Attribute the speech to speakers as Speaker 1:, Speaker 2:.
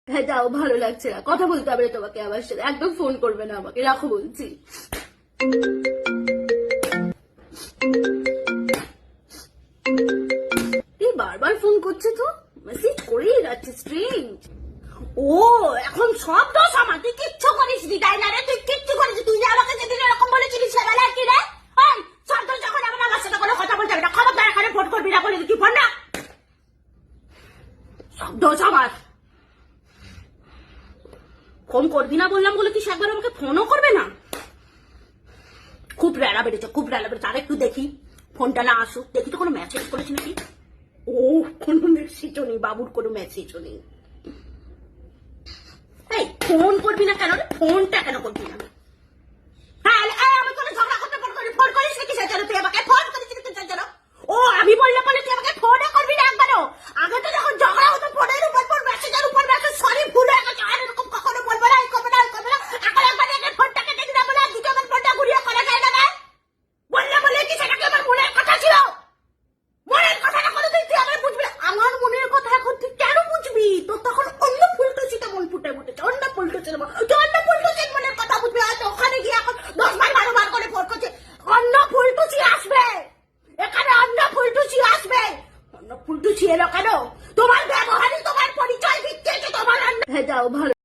Speaker 1: হ্যাঁ যাও, ভালো লাগছে না, কথা বলতে হবে তোমাকে আমার সাথে, একদম ফোন করবে না আমাকে, রাখো বলছি। বারবার ফোন করছে তো, মেসেজ করেই যাচ্ছে, স্ট্রেঞ্জ। ও এখন সব দোষ আমার, তুই কিচ্ছু করিস নি, তাই না রে? তুই কিচ্ছু করিস, তুই যে আমাকে যেদিন এরকম বলেছিলিস সেবেলা কি রে? সব দোষ যখন আমার সাথে কোনো কথা বলতে হবে না, খবরদার এখানে ফোন করবি না, বলে দিচ্ছি, ফোন না। সব দোষ আমার, ফোন করবি না বললাম বলে কি একবার আমাকে ফোনও করবে না? খুব রেলা বেড়েছে, খুব রেলা বেড়েছে। আরেকটু দেখি ফোনটা না আসুক, দেখি তো কোনো মেসেজ করেছি নাকি। ও কোনো মেসেজও নেই, বাবুর কোনো মেসেজও নেই। এই ফোন করবি না কেন রে? ফোনটা কেন করবি না? হ্যাঁ আমি কোনো ঝগড়া করতে ফোন করিস নাকি? সেজন্য তুই আমাকে ফোন করেছিস কি সেজন্য? ও আমি বললে বলে তুই আমাকে ফোনও করবি না একবারও? আগে তো যখন ঝগড়া হতো ফোনের উপর মেসেজের উপর মেসেজ, সরি ভুল হয়ে গেছে, আর এরকম কখনো বলবো না, এই করবে না, এই করবে না। এখন একবার একে ফোনটাকে দেখি না বলে আজকে আমার ফোনটা ঘুরিয়ে করা যায় না? বললে বলে কি সেটাকে আমার মনের কথা ছিল? মনের কথাটা করে তুই আমার বুঝবি? আমার মনের কথা এখন তুই কেন বুঝবি? তোর তখন অন্য ফুলটুচিতে মন ফুটে উঠেছে, অন্য ফুলটুচির অন্য ফুলটুচির মনের কথা বুঝবি। হয়তো ওখানে গিয়ে এখন 10 বার 12 বার করে ফোন করছে, অন্য ফুলটুচি আসবে এখানে, অন্য ফুলটুচি আসবে। অন্য ফুলটুচি এলো কেন? তোমার ব্যবহারই তোমার পরিচয় দিচ্ছে যে তোমার। হ্যাঁ যাও, ভালো।